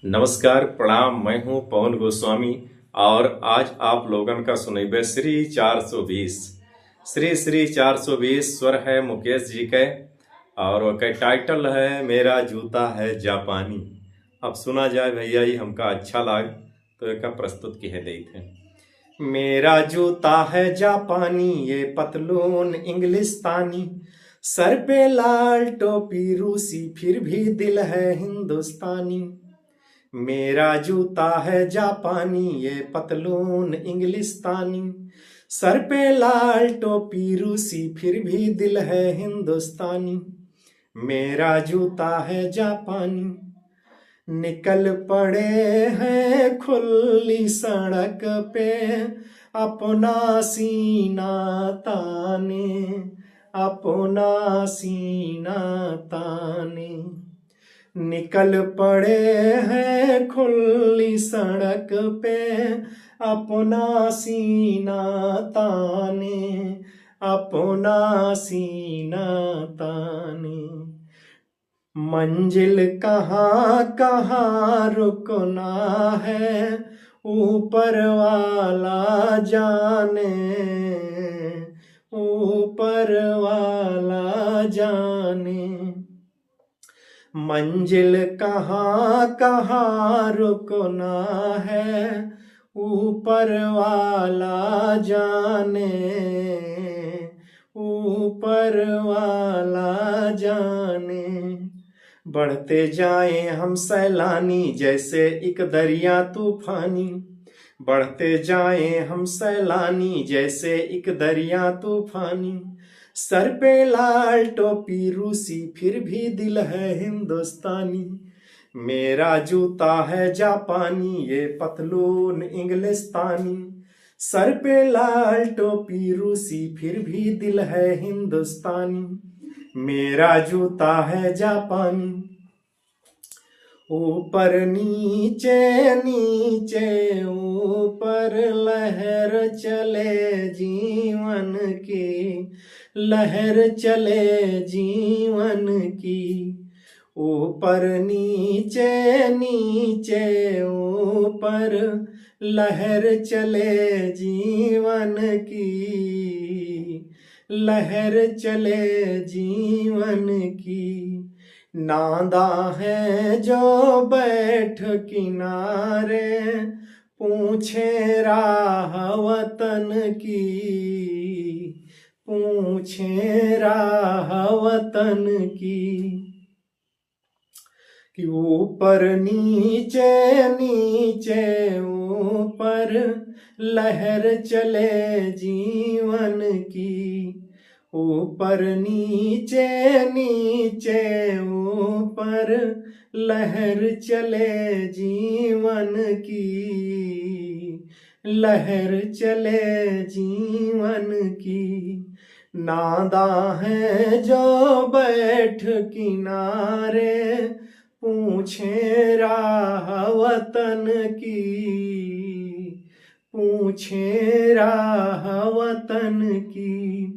नमस्कार प्रणाम। मैं हूं पवन गोस्वामी और आज आप लोगन का सुनेबे श्री 420 श्री 420 स्वर है मुकेश जी के और के टाइटल है मेरा जूता है जापानी। अब सुना जाए भैया, ये हमका अच्छा लाग तो एक प्रस्तुत किए दे थे। मेरा जूता है जापानी, ये पतलून इंग्लिस्तानी, सर पे लाल टोपी रूसी, फिर भी दिल है हिंदुस्तानी। मेरा जूता है जापानी, ये पतलून इंग्लिस्तानी, सर पे लाल टोपी रूसी, फिर भी दिल है हिंदुस्तानी। मेरा जूता है जापानी। निकल पड़े हैं खुली सड़क पे अपना सीना ताने, अपना सीना ताने। निकल पड़े हैं खुली सड़क पे अपना सीना ताने, अपना सीना ताने। मंजिल कहाँ कहाँ रुकना है ऊपर वाला जाने, ऊपर वाला जाने। मंजिल कहाँ कहाँ रुकना है ऊपर वाला जाने, ऊपर वाला जाने। बढ़ते जाएं हम सैलानी जैसे एक दरिया तूफानी, बढ़ते जाएं हम सैलानी जैसे एक दरिया तूफानी। सर पे लाल टोपी रूसी, फिर भी दिल है हिंदुस्तानी। मेरा जूता है जापानी, ये पतलून इंग्लिस्तानी, सर पे लाल टोपी रूसी, फिर भी दिल है हिंदुस्तानी। मेरा जूता है जापानी। ऊपर नीचे नीचे ऊपर लहर चले जीवन की, लहर चले जीवन की। ऊपर नीचे नीचे ऊपर लहर चले जीवन की, लहर चले जीवन की। नादा है जो बैठ किनारे पूछे राह वतन की, पूछे राह वतन की। कि ऊपर नीचे नीचे ऊपर लहर चले जीवन की, ऊपर नीचे नीचे ऊपर लहर चले जीवन की, लहर चले जीवन की। नादा है जो बैठ किनारे पूछे राह वतन की, पूछे राह वतन की।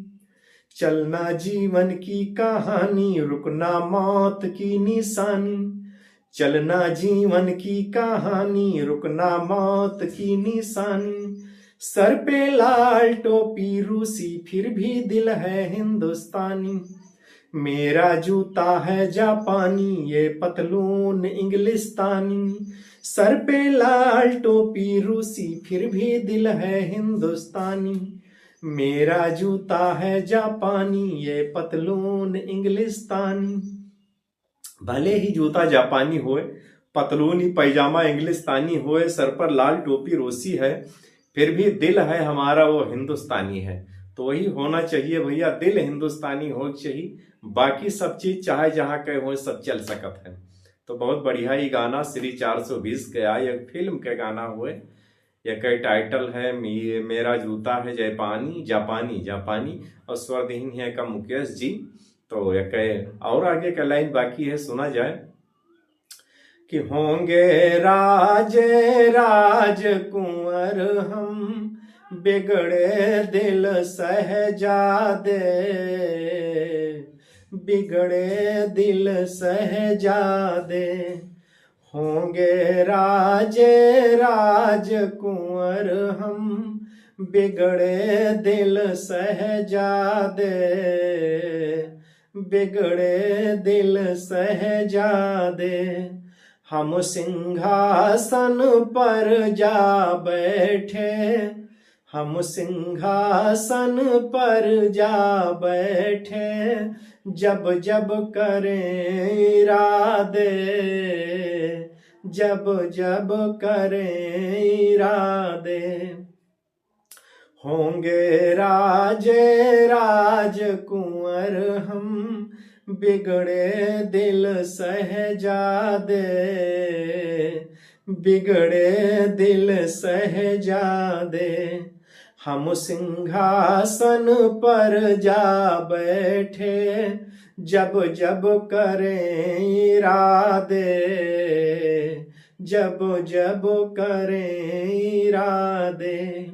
चलना जीवन की कहानी, रुकना मौत की निशानी। चलना जीवन की कहानी, रुकना मौत की निशानी। सर पे लाल टोपी रूसी, फिर भी दिल है हिंदुस्तानी। मेरा जूता है जापानी, ये पतलून इंग्लिस्तानी, सर पे लाल टोपी रूसी, फिर भी दिल है हिंदुस्तानी। मेरा जूता है जापानी, ये पतलून इंग्लिस्तानी। भले ही जूता जापानी होए, पतलून ही पैजामा इंग्लिस्तानी होए, सर पर लाल टोपी रूसी है, फिर भी दिल है हमारा वो हिंदुस्तानी है। तो वही होना चाहिए भैया, दिल हिंदुस्तानी हो चाहिए, बाकी सब चीज चाहे जहां के हो सब चल सकत है। तो बहुत बढ़िया ही गाना श्री 420 के आए, एक फिल्म के गाना हुए। एक टाइटल है मेरा जूता है जापानी, जापानी जापानी, और स्वरधीन है का मुकेश जी। तो एक और आगे का लाइन बाकी है, सुना जाए। कि होंगे राजे राजकुंवर हम, बिगड़े दिल सहजादे, बिगड़े दिल सहजादे। होंगे राजे राजकुंवर हम, बिगड़े दिल सहजादे, बिगड़े दिल सहजादे। हम सिंहासन पर जा बैठे, हम सिंहासन पर जा बैठे, जब जब करें इरादे, जब जब करें इरादे। होंगे राजे राजकुंवर हम, बिगड़े दिल सहजादे, बिगड़े दिल सहजादे। हम सिंहासन पर जा बैठे, जब जब करें इरादे, जब जब करें इरादे।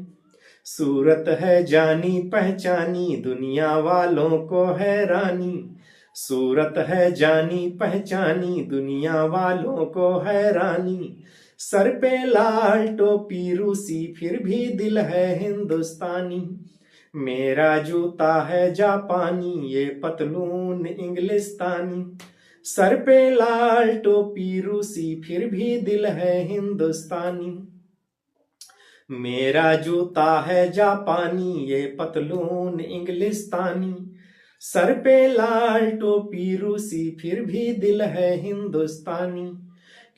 सूरत है जानी पहचानी, दुनिया वालों को हैरानी। सूरत है जानी पहचानी, दुनिया वालों को हैरानी। सर पे लाल टोपी रूसी, फिर भी दिल है हिंदुस्तानी। मेरा जूता है जापानी, ये पतलून इंग्लिस्तानी। सर पे लाल टोपी रूसी, फिर भी दिल है हिंदुस्तानी। मेरा जूता है जापानी, ये पतलून इंग्लिस्तानी। सर पे लाल टोपी रूसी, फिर भी दिल है हिंदुस्तानी।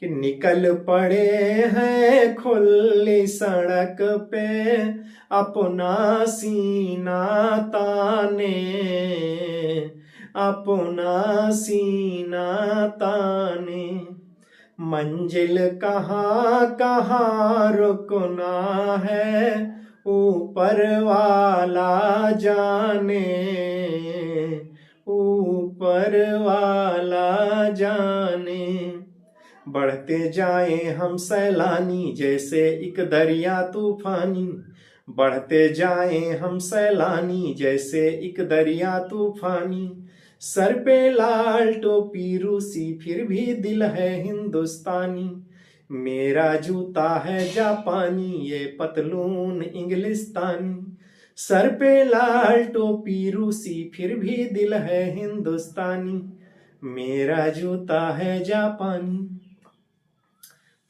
कि निकल पड़े हैं खुली सड़क पे, अपना सीना ताने, अपना सीना ताने। मंजिल कहाँ कहाँ रुकना है, ऊपर वाला जाने, ऊपर वाला जाने। बढ़ते जाएं हम सैलानी, जैसे एक दरिया तूफानी। बढ़ते जाएं हम सैलानी, जैसे एक दरिया तूफानी। सर पे लाल टोपी रूसी, फिर भी दिल है हिंदुस्तानी। मेरा जूता है जापानी, ये पतलून इंग्लिस्तानी। सर पे लाल टोपी रूसी, फिर भी दिल है हिंदुस्तानी। मेरा जूता है जापानी।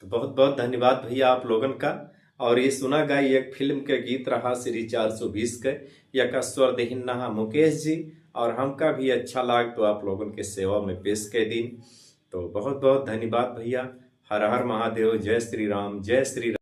तो बहुत बहुत धन्यवाद भैया आप लोगन का। और ये सुना गाई एक फिल्म के गीत रहा श्री 420 के, यह स्वर देहिन्ना मुकेश जी। और हमका भी अच्छा लाग तो आप लोगन के सेवा में पेश के दिन। तो बहुत बहुत धन्यवाद भैया। हर हर महादेव। जय श्री राम, जय श्री राम।